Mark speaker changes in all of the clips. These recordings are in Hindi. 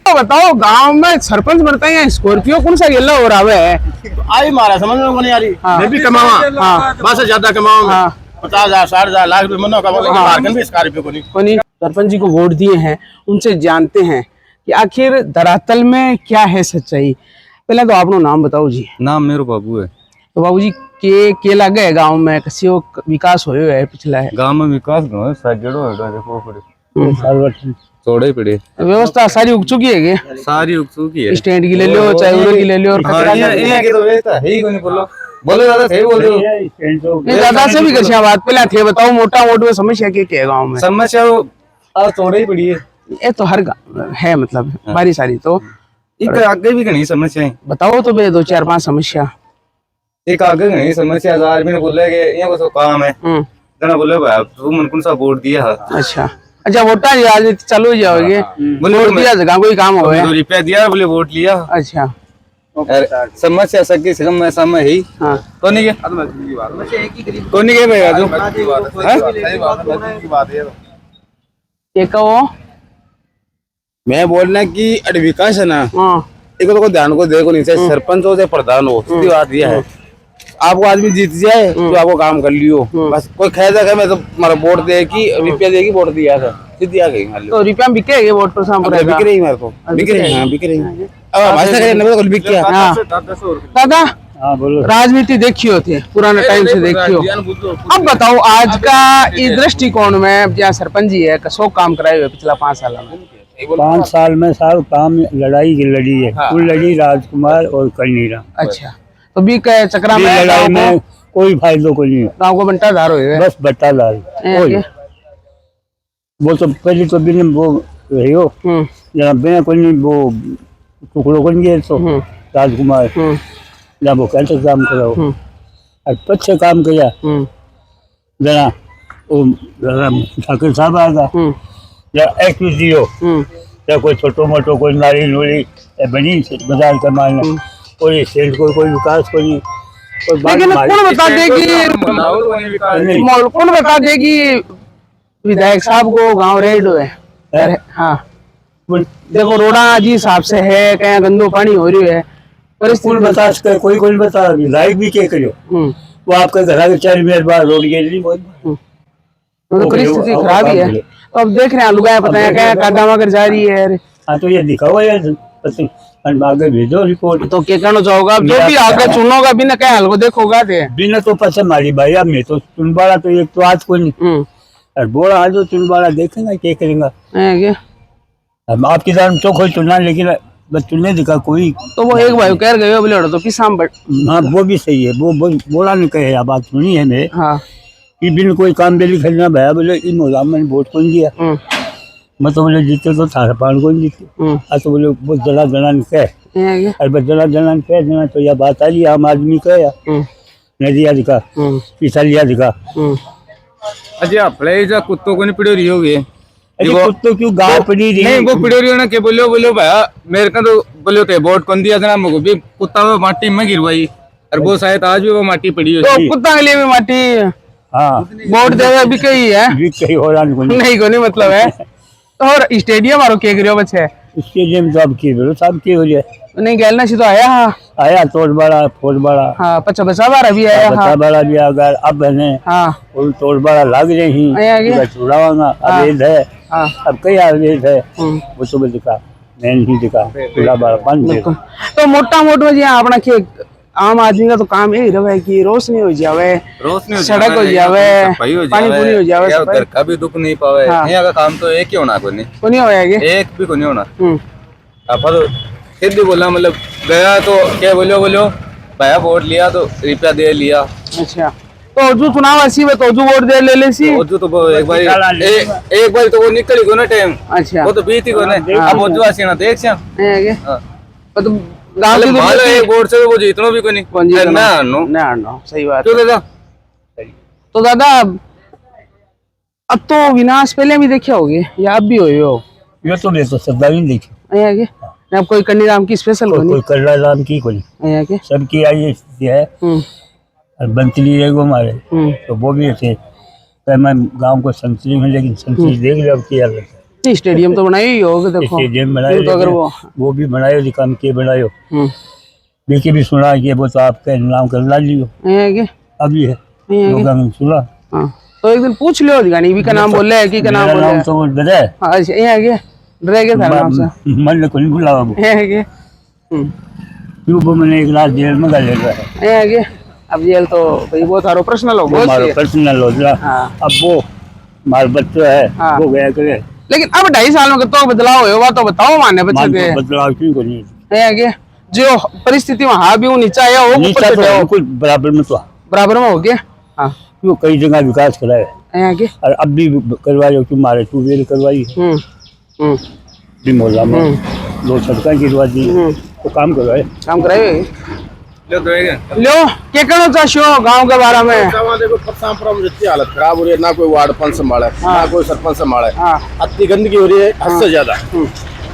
Speaker 1: तो बताओ गांव में सरपंच बनता है या स्कॉर्पियो कौन सा येलो हो रहा है?
Speaker 2: आई मारा समझ में नहीं आ रही।
Speaker 1: हाँ।
Speaker 2: मैं भी कमावा।
Speaker 1: हाँ।
Speaker 2: बस ज्यादा कमावा।
Speaker 1: हाँ।
Speaker 2: 50,000 60,000 लाख रुपए मनो कमा लेकिन मार्केट भी स्कॉर्पियो को नहीं।
Speaker 1: कोनी सरपंच जी को वोट दिए हैं, उनसे जानते हैं कि आखिर धरातल में क्या है सच्चाई। पहले तो आपनो नाम बताओ जी।
Speaker 3: नाम मेरो बाबू है।
Speaker 1: तो बाबूजी के लगे है गांव में कसियो विकास होयो है पिछला है?
Speaker 3: गांव में विकास घणो साजेड़ो है देखो पड़े थोड़े पड़े
Speaker 1: व्यवस्था सारी उग चुकी है
Speaker 3: सारी उगचुकी है।
Speaker 1: स्टैंड की ले लो चाहे उधर की ले लो और
Speaker 3: हाँ, ये की तो व्यवस्था है ही कोनी बोलो बोलो दादा सही बोल रहे हो।
Speaker 1: नहीं दादा से भी कसिया बात पहले थे बताओ मोटा मोट में समस्या क्या है गांव में?
Speaker 3: समस्या और थोड़े ही पड़ी है।
Speaker 1: ये तो हर है मतलब बारी सारी तो
Speaker 3: एक आगे भी नहीं समस्या है।
Speaker 1: बताओ तो बे 2 4 5 समस्या।
Speaker 3: एक आगे नहीं समस्या हजार भी बोले कि ये को काम है जना बोले भाई तू मन कौन सा वोट दिया है।
Speaker 1: अच्छा अच्छा वोटा राजनीति चालू हो जाओगे
Speaker 3: बोले
Speaker 1: वोट दिया जगह कोई काम हो
Speaker 3: रुपया दिया बोले वोट लिया।
Speaker 1: अच्छा
Speaker 3: समस्या सबकी समय ही
Speaker 1: हाँ
Speaker 3: तो नहीं के तो नहीं के भाई
Speaker 1: ये कहो
Speaker 2: मैं बोलना कि अरे विकास है ना
Speaker 1: हाँ
Speaker 2: एक तो ध्यान को देखो नहीं चाहे सरपंच हो चाहे प्रधान हो सीधी बात यह है आपको आदमी जीत जाए तो आपको काम कर लियो बस कोई खेदा है मैं तो हमारा वोट दे कि रुपया देगी वोट दिया था सीधी आ गई मान लो
Speaker 1: तो रुपया बिके वोट पर शाम
Speaker 2: बिक रही मेरे को बिक रही हाँ बिक रही अब भाषा करें ना तो बिक गया
Speaker 1: हाँ दादा
Speaker 3: हाँ बोलो
Speaker 1: राजनीति देखी होती है पुराने टाइम से देखी हो। अब बताओ आज का इस दृष्टिकोण में जहाँ सरपंच जी है कसो काम कराए हुए पिछला 5 साल में?
Speaker 4: 5 साल में साल काम लड़ाई की लड़ी है। कुल लड़ी राजकुमार और कन्नीरा।
Speaker 1: अच्छा तो भी कहे चक्रा में
Speaker 4: लड़ाई
Speaker 1: गाँव
Speaker 4: में कोई फायदो को नहीं है।
Speaker 1: गाँव को बंटाधार हुए
Speaker 4: बस बट्टाधार कोई वो तो पहले तो बिन वो रही हो जरा बिना कोई नहीं वो टुकड़ों को नहीं है तो राजकुमार जब वो कैसे काम करो और पच्छे काम किया जरा वो ठाकुर साहब आएगा जरा एक्टिविटी हो या कोई छोटो मोटो कोई नारी नूरी बनी बाजार का माल कोई स्टेट कोई विकास को नहीं।
Speaker 1: लेकिन कौन बता दे कि विधायक साहब को गांव रेड हुए हाँ देखो रोड़ा जी हिसाब से है कहीं गंदो पानी हो रही है
Speaker 4: परिस्थिति बता सकते कोई बता लाइक भी क्या करो वो आपका घर आगे 4 मिनट बाद रोड गई
Speaker 1: परिस्थिति खराब ही है। तो अब देख रहे हैं लुगाया पता है क्या कादामा कर जा रही है।
Speaker 4: हाँ तो ये दिखाओ यार आगे भेजो रिपोर्ट
Speaker 1: तो क्या कहना चाहोगा जो भी आगे चुनोगा बिना कहीं हल को देखोगा
Speaker 4: बिना तो पसंद मारी भाई अब मैं तो चुनबाड़ा तो एक तो आज कोई नहीं और बोला आज तो चुनबाड़ा देखेंगे क्या करेंगे हम आपकी तरह चौक चुनना लेकिन बस चुनने दिखा कोई तो
Speaker 1: वो एक भाई कह गए बोले तो पिसाम बट
Speaker 4: हाँ वो भी सही है वो बोला नहीं कहे आप बात सुनी है मैं
Speaker 1: हाँ
Speaker 4: कि बिन कोई काम बेली खरीदना भैया बोले इन मैंने वोट कौन दिया मैं तो बोले जीते तो सारा पान को जीते तो बोले वो जना जना कह और बस जना जना कह देना तो यह बात आ रही आम आदमी कह नदिया दिखा पिछलिया दिखा
Speaker 3: अच्छा अपने कुत्तों को नहीं पिड़ो रही होगी
Speaker 4: कुत्तों क्यों गाँव पड़ी रही
Speaker 3: नहीं वो पिड़ो रही हो ना के बोलो भैया मेरे का तो बोलो थे वोट कौन दिया था ना भी कुत्ता वो माटी में गिरवाई और वो शायद आज भी वो माटी पड़ी हुई
Speaker 1: तो कुत्ता के लिए भी माटी
Speaker 4: हाँ
Speaker 1: वोट देवे भी कही है
Speaker 4: कहीं हो रहा
Speaker 1: नहीं को नहीं मतलब है। तो और स्टेडियम आरो के करियो बच्चे
Speaker 4: स्टेडियम तो अब की बोलो सब की हो जाए
Speaker 1: नहीं गैलना सी तो आया
Speaker 4: तोड़बाड़ा फोड़बाड़ा
Speaker 1: हाँ पच्चा बचा बारा भी आया
Speaker 4: बचा बाड़ा भी अगर अब है
Speaker 1: हाँ
Speaker 4: तोड़बाड़ा लग रहे ही चुड़ावांगा अवैध है अब कई अवैध है वो तो दिखा मैं नहीं दिखा चुड़ाबाड़ा बंद।
Speaker 1: तो मोटा मोट में अपना के आम आदमी का तो काम यही रहा है कि रोशनी हो जावे सड़क हो जावे पानी पूरी हो जावे
Speaker 3: घर का भी दुख नहीं पावे यहाँ का काम तो एक ही होना कोई नहीं
Speaker 1: होया
Speaker 3: एक भी को नहीं होना पर फिर भी बोला मतलब गया तो क्या बोलो भैया वोट लिया तो रुपया दे लिया।
Speaker 1: अच्छा तो जो चुनाव ऐसी है तो जो वोट दे ले सी
Speaker 3: तो एक बार तो वो निकली को ना टाइम। अच्छा वो तो बीती को ना अब वो जो आसी ना देख सा
Speaker 1: तो
Speaker 3: गांव की तो एक वोट से वो जीतनो भी को नहीं
Speaker 1: ना सही बात है दादा। तो दादा अब तो विनाश पहले भी देखे होगे या अब भी हो
Speaker 4: ये तो मैं तो सब नहीं देखी
Speaker 1: आगे अब कोई कन्नी राम की स्पेशल
Speaker 4: कोई कन्नी राम की कोई आगे सबकी आई है और बंतली है वो हमारे तो वो भी थे मैं गांव को संतरी में लेकिन संतरी देख लिया अब क्या
Speaker 1: नहीं स्टेडियम तो बनाई ही होगा देखो।
Speaker 4: स्टेडियम बनाए
Speaker 1: तो अगर
Speaker 4: वो भी बनाए जी, काम के बनाए
Speaker 1: हम्म,
Speaker 4: लेकिन भी सुना कि वो तो आपका नाम कर ला लियो
Speaker 1: ये है क्या?
Speaker 4: अभी है
Speaker 1: ये है क्या?
Speaker 4: लोग सुना
Speaker 1: हाँ तो एक दिन पूछ लियो दिखानी भी का नाम बोल रहे है कि का नाम
Speaker 4: मेरा
Speaker 1: बोल रहे
Speaker 4: नाम
Speaker 1: है।
Speaker 4: तो वो डरा है
Speaker 1: हाँ अच्छा ये है क्या? डरे क्या था नाम से?
Speaker 4: मन ने कोई नहीं बुलावा वो
Speaker 1: ये है क्या?
Speaker 4: क्यों वो मैंने एक रात जेल में डाल दिया है
Speaker 1: ये है क्या? अब जेल तो भाई वो थारो पर्सनल हो
Speaker 4: वो
Speaker 1: बहुत
Speaker 4: हमारा
Speaker 1: सही है।
Speaker 4: पर्सनल हो गया
Speaker 1: हाँ।
Speaker 4: अब वो हमारा बच्चा है
Speaker 1: हाँ।
Speaker 4: वो गया करे
Speaker 1: लेकिन अब 2.5 साल में तो बदलाव हुआ तो बताओ माने बच्चे
Speaker 4: मान
Speaker 1: के।
Speaker 4: तो बदलाव क्यों करनी
Speaker 1: ये है क्या? जो परिस्थिति वहाँ भी वो नीचा है वो ऊपर
Speaker 4: नीचा
Speaker 1: से
Speaker 4: तो
Speaker 1: जाओ।
Speaker 4: बिल्कुल बराबर में तो
Speaker 1: बराबर में हो गया। हाँ
Speaker 4: क्यों कई जगह विकास करा है
Speaker 1: ये है क्या?
Speaker 4: और अब भी करवाई हो तुम्हारे ट्यूबवेल करवाई
Speaker 1: हम्म
Speaker 4: भी मोहल्ला में 2 सड़कें गिरवा दी तो काम करवाए
Speaker 1: काम कराए
Speaker 3: लो तो एक
Speaker 1: लो क्या करो चाहो गांव के बारे में।
Speaker 2: देखो परसामपुरा में जितनी हालत खराब हो रही है, ना कोई वार्ड पंच संभाला है, ना कोई सरपंच संभाला है,
Speaker 1: हाँ
Speaker 2: इतनी गंदगी हो रही है हद से ज्यादा।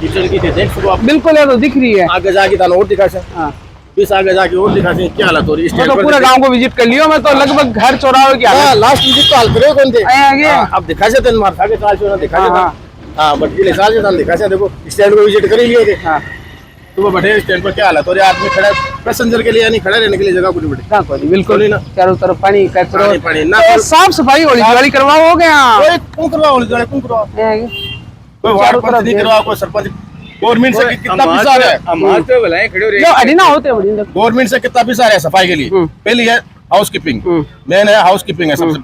Speaker 2: कीचड़ की थी, देख सको आप
Speaker 1: बिल्कुल ये तो दिख रही है।
Speaker 2: आगे जाके ताना और दिखा से
Speaker 1: हाँ
Speaker 2: बीस आगे जाके और दिखा से क्या हालत हो रही है
Speaker 1: मैं तो पूरा गांव को विजिट कर लियो मैं तो लगभग घर चौराहे की हालत।
Speaker 2: लास्ट विजिट तो हाल करे कौन थे
Speaker 1: आए आगे।
Speaker 2: अब दिखा से तेन मार था के साल से दिखा
Speaker 1: हाँ,
Speaker 2: से हां बट के साल से दिखा से देखो स्टैंड को विजिट कर लिए थे।
Speaker 1: हाँ
Speaker 2: सुबह बैठे स्टैंड पर क्या हालत हो रही है, आदमी खड़ा पैसेंजर के लिए यानी खड़ा रहने के लिए जगह कुछ बैठे
Speaker 1: ना कोई बिल्कुल
Speaker 2: नहीं ना।
Speaker 1: चारों तरफ पानी कचरा
Speaker 2: पानी पानी ना
Speaker 1: तो साफ सफाई होली दिवाली करवाओगे यहाँ।
Speaker 2: कोई कौन करवा होली दिवाली कौन करवा
Speaker 1: ये है क्या?
Speaker 2: कोई वार्ड पंच नहीं करवा कोई सरपंच गवर्नमेंट से कितना पैसा आ रहा है
Speaker 3: हमारे तो भलाई खड़े हो रहे
Speaker 1: जो अड़ी ना होते बड़ी देखो।
Speaker 2: गवर्नमेंट से कितना पैसा आ रहा है सफाई के लिए। पहली है हाउस कीपिंग, मेन है हाउस कीपिंग है सबसे,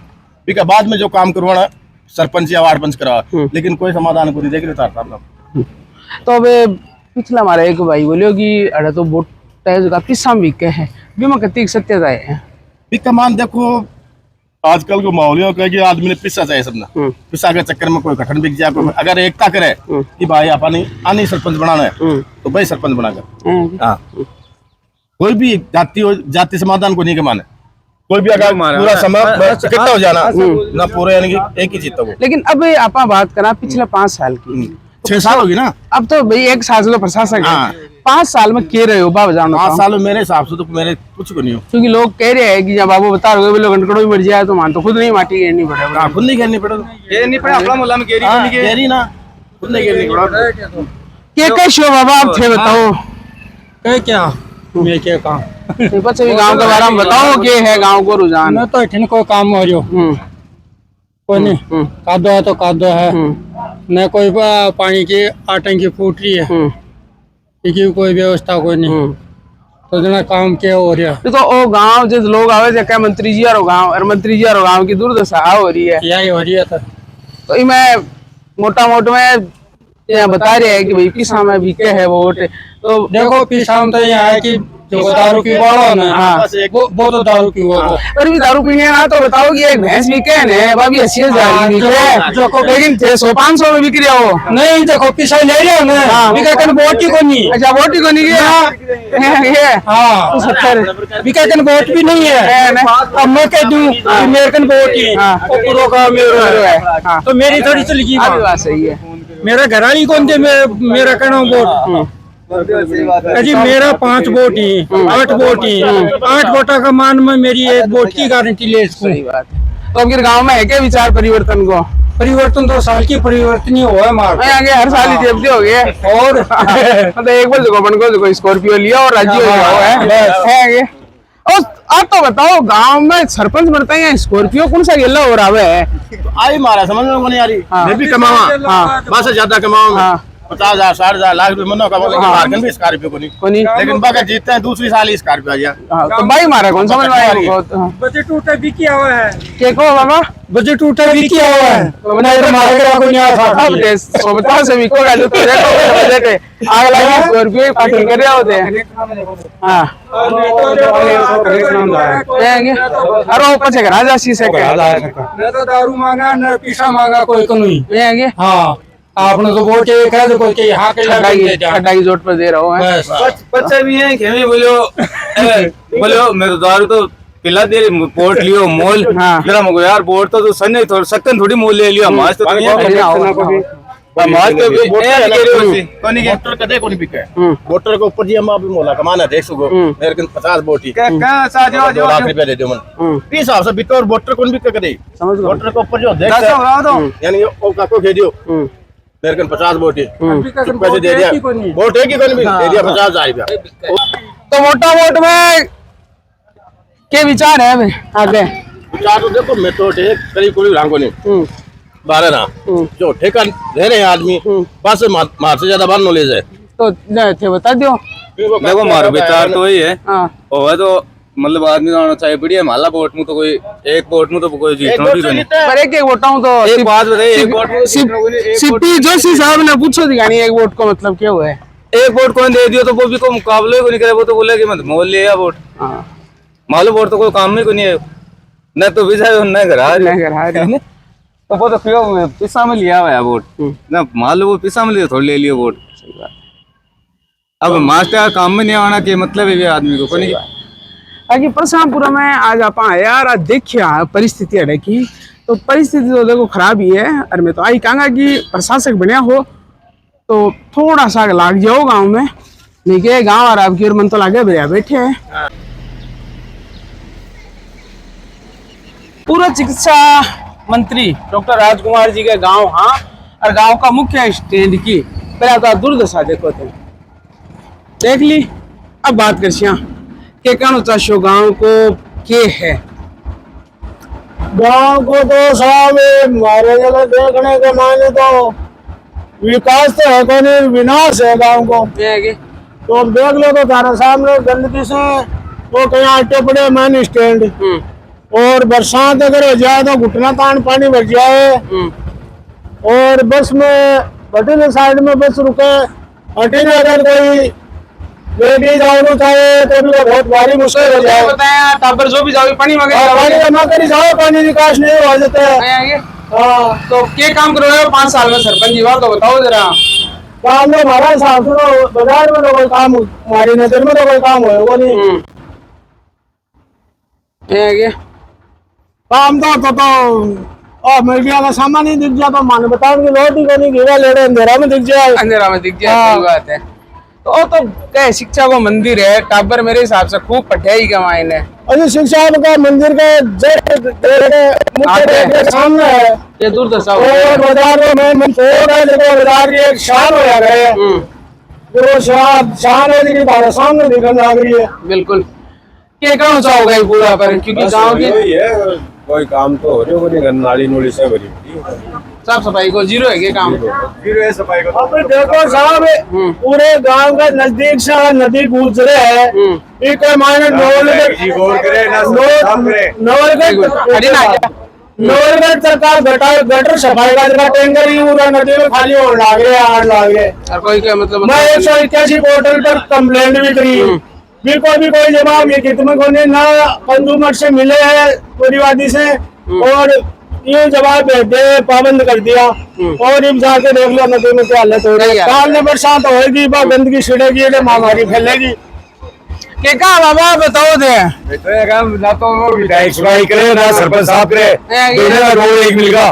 Speaker 2: ठीक है बाद में जो काम करवाना सरपंच या वार्ड पंच करवा, लेकिन कोई समाधान को नहीं देख रहे साहब।
Speaker 1: तो अब पिछला हमारा एक भाई बोलियो कि अरे तो वोट टैक्स का पिस्सा वीक है बीमा कती सत्यता है।
Speaker 2: ठीक है मान देखो आजकल को माहौल हो कि आदमी ने पिस्सा चाहिए सबने, पिस्सा के चक्कर में कोई गठन बिक जाए, कोई अगर एकता करे कि भाई अपनी आनी सरपंच बनाना है तो भाई सरपंच बनाकर हाँ कोई भी जाति हो जाति समाधान को नहीं के माने कोई भी अगर पूरा समय इकट्ठा हो जाना ना पूरे यानी कि एक ही जीता वो।
Speaker 1: लेकिन अब आप बात करा पिछले 5 साल की
Speaker 2: 6 साल होगी ना
Speaker 1: अब तो भाई एक साल से तो प्रशासक है। 5 साल में कह रहे हो बाबा जानो
Speaker 2: 5 साल में मेरे हिसाब से तो मेरे कुछ को नहीं हो
Speaker 1: क्योंकि लोग कह रहे हैं कि जब बाबू बता रहे हो लोग गंटकड़ों में मर जाए तो मान तो खुद नहीं माटी घेरनी पड़ेगा।
Speaker 2: खुद नहीं घेरनी पड़े
Speaker 3: ये नहीं पड़ा अपना मोहल्ला में गेरी
Speaker 2: हाँ, घेरी ना खुद नहीं घेरनी पड़ा
Speaker 1: क्या कैसे हो बाबा आप थे बताओ
Speaker 5: क्या मैं क्या काम
Speaker 1: बच्चे भी गांव के बारे में बताओ क्या है गांव को रुझान।
Speaker 5: मैं तो इठन कोई काम हो रही कोई नहीं कादो है तो कादो है न कोई पानी की आटंकी फूट रही है की कोई व्यवस्था कोई नहीं तो जना काम क्या हो रहा
Speaker 1: तो ओ गांव जिस लोग आवे जे क्या मंत्री जी और गांव और मंत्री जी और गांव की दुर्दशा हो रही है
Speaker 5: यही हो रही है
Speaker 1: तो मैं मोटा मोट में यहाँ बता रहे हैं कि भाई पिसा में बीके है वोट तो
Speaker 5: देखो पिछाम तो यहाँ है कि जो दारू की बोलो ना
Speaker 1: हाँ।
Speaker 5: वो तो दारू की वो
Speaker 1: पर भी दारू पीने ना तो बताओ कि एक भैंस बिके है ना भाभी 80,000 बिके लेकिन 600-500 में बिक रहा हो
Speaker 5: नहीं देखो पिछा ले रहे हो ना बिका कन वोट ही को नहीं
Speaker 1: अच्छा वोट ही को नहीं गया
Speaker 5: हाँ
Speaker 1: 70
Speaker 5: बिका कन वोट भी नहीं है अब मैं कह दूं कि मेरे कन वोट ही पूरा का मेरा है तो मेरी थोड़ी चली गई
Speaker 1: बात सही है।
Speaker 5: मेरा घराली कौन थे मेरा कहना वोट जी मेरा 5 वोट ही 8 वोट ही 8 वोटा का मान में मेरी 1 वोट की गारंटी ले इसको।
Speaker 1: सही बात है। तो अब फिर गांव में है क्या विचार परिवर्तन को?
Speaker 5: परिवर्तन तो साल की परिवर्तन ही हुआ है मार
Speaker 1: आगे हर साल ही देवते हो गए
Speaker 5: और
Speaker 1: मतलब एक बार देखो अपन को देखो स्कॉर्पियो लिया और राज्य हो गया है आगे। और आप तो बताओ गांव में सरपंच बनता है या स्कॉर्पियो कौन सा गेला हो रहा है
Speaker 2: आई मारा समझ में नहीं आ रही मैं भी कमावा बस ज्यादा कमाऊंगा 50,000 60,000 लाख रुपए मनो कमा लेकिन मार्गन भी स्कॉर्पियो को नहीं लेकिन बाकी जीतते हैं दूसरी साल ही स्कॉर्पियो आ गया।
Speaker 1: तो भाई मारा कौन समझ में आया
Speaker 5: बजट टूटा भी किया हुआ है
Speaker 1: के को बाबा
Speaker 5: बजट टूटा भी किया हुआ है
Speaker 1: तो मारे को नहीं आ सकता सोबता से भी को गाड़ी तो बजट है आग लगा स्कॉर्पियो पार्किंग कर रहे होते हैं हां अरे वो पछे राजा सी से
Speaker 5: न तो दारू मांगा न पीसा मांगा कोई को नहीं
Speaker 1: ये आगे
Speaker 5: हाँ आपने तो वोट एक है तो कोई के यहाँ के
Speaker 1: खड्डा की जोट पर दे रहा हूँ
Speaker 3: बच्चे भी हैं खेमी बोलो बोलो मैं तो दारू तो पिला दे वोट लियो मोल मेरा मगो यार वोट तो सन्ने थोड़ा सकन थोड़ी मोल ले लियो हमारे तो वोटर
Speaker 2: कदे को नहीं बिका है वोटर के ऊपर जी हम अभी मोला कमाना देख सको मेरे कन 50 वोट ही लाख रुपया दे दो मन इस हिसाब से बिका और वोटर को नहीं बिका कदे वोटर के ऊपर जो देख यानी ओ काको कह दियो
Speaker 6: मेरे कन 50 वोट है पैसे दे दिया वोट है कि कोई भी दे दिया 50,000 रुपया।
Speaker 1: तो मोटा वोट में के विचार है अभी आगे?
Speaker 6: विचार तो देखो मैं तो करीब कोई रंगो नहीं 12 ना जो ठेका रह रहे हैं आदमी बस मार से ज्यादा बार नॉलेज है
Speaker 1: तो थे बता दो।
Speaker 3: देखो मारो विचार तो वही है
Speaker 1: हाँ
Speaker 3: और तो मतलब आदमी का होना चाहिए बढ़िया माला वोट में तो कोई एक वोट में तो कोई जीतना भी नहीं।
Speaker 1: पर एक वोटा हूँ तो
Speaker 3: एक बात बताइए एक वोट में
Speaker 1: सीपी जोशी साहब ने पूछो दिखानी एक वोट को मतलब क्या हुआ है?
Speaker 3: एक वोट कौन दे दियो तो वो भी कोई मुकाबले को नहीं करे वो तो बोले कि मत मोल लिया वोट मालूम वोट तो कोई काम में को नहीं है न तो विजय न घर तो वो तो क्यों पिसा में लिया हुआ है वोट ना मालूम वो पिसा में लिया थोड़ी ले लिया वोट। अब मास्टर काम में नहीं आना के मतलब है आदमी को कोई
Speaker 1: आगे परसापुरा में आज आप यार आज देखिया परिस्थिति है की तो परिस्थिति तो देखो खराब ही है और मैं तो आई कहूँगा कि प्रशासक बनया हो तो थोड़ा सा लाग जाओ गांव में नहीं के गांव और आपकी और मन तो लागे भैया बैठे हैं। पूर्व चिकित्सा मंत्री डॉक्टर राजकुमार जी के गांव हाँ और गांव का मुख्य स्टैंड की पहले तो दुर्दशा देखो तुम देख ली। अब बात कर के कहना चाहो गांव को के है?
Speaker 4: गांव को तो साहब हमारे जगह देखने के माने तो विकास तो है कोई नहीं विनाश है गांव को। तो अब देख लो तो तारा सामने गंदगी से वो कहीं आटे पड़े मैन स्टैंड और बरसात अगर हो जाए तो घुटना तान पानी भर जाए और बस में बटन साइड में बस रुके हटे अगर कोई लेडीज आना चाहे तो भी बहुत भारी मुश्किल हो जाए।
Speaker 1: बताया टाबर जो भी जाओ पानी मांगे
Speaker 4: पानी जमा करी जाओ पानी निकास नहीं हो जाता है।
Speaker 1: तो क्या काम करो 5 साल में सरपंच जी बात तो बताओ जरा।
Speaker 4: काम में हमारा हिसाब से तो बाजार में तो कोई काम हमारी नजर में तो कोई काम होगा नहीं। काम तो मीडिया का सामान ही दिख जाए तो मान बताओ कि लोट ही नहीं गिरा ले रहे अंधेरा में दिख जाए सही बात है। तो क्या शिक्षा को मंदिर है टाबर मेरे हिसाब से खूब पढ़ाई का मायने अरे शिक्षा का मंदिर का सामने है
Speaker 1: ये दुर्दशा
Speaker 4: और बाजार में बाजार की एक शान हो गए जो शान है सामने दिखने लग रही है।
Speaker 1: बिल्कुल क्या कहना चाहोगे पूरा पर क्योंकि गाँव की
Speaker 6: कोई काम तो हो रही नाली नोली से भरी
Speaker 1: साफ सफाई को जीरो है काम
Speaker 6: जीरो है सफाई को।
Speaker 4: अब देखो साहब पूरे गांव का नजदीक से नदी गुजरे है एक मायने नवलगढ़ सरकार गटर सफाई का टैंकर ही पूरा नदी में खाली होने लगे आग लगे
Speaker 1: और कोई क्या मतलब
Speaker 4: मैं 181 पोर्टल पर कंप्लेंट भी करी भी कोई जवाब ये कितने को ना कंज्यूमर से मिले है परिवादी से और ये जवाब दे पाबंद कर दिया और इन जाके देख लो नदी में क्या हालत हो रही है। काल में बरसात होगी गंदगी छिड़ेगी महामारी फैलेगी
Speaker 1: क्या बाबा बताओ दे
Speaker 6: ना तो वो विधायक सुनाई करे ना सरपंच साहब करे रोड एक मिलेगा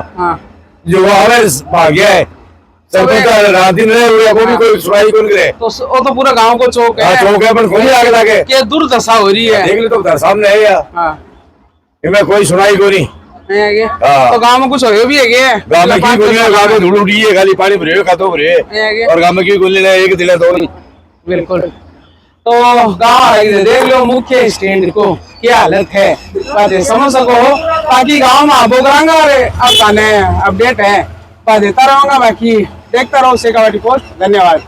Speaker 6: जो भाग गया है सरपंच का रात दिन रहे को भी कोई सुनाई कौन करे
Speaker 1: तो वो तो पूरा गांव को चौक है
Speaker 6: चौक है पर कोई आगे लगे
Speaker 1: क्या दुर्दशा हो रही है
Speaker 6: देख लो तो सामने है यार इनमें कोई सुनाई को नहीं
Speaker 1: तो गांव में कुछ हो भी है
Speaker 6: गांव में की गोली गांव में धूल उड़ी है खाली पानी भरे खातो भरे और गांव में की गोली एक दिला दो नहीं।
Speaker 1: बिल्कुल तो गाँव देख लो मुख्य स्टैंड को क्या हालत है समझ सको बाकी गाँव में आबो करांगा अब अपडेट है देता रहूंगा बाकी देखता रहो शेखावाटी पोस्ट। धन्यवाद।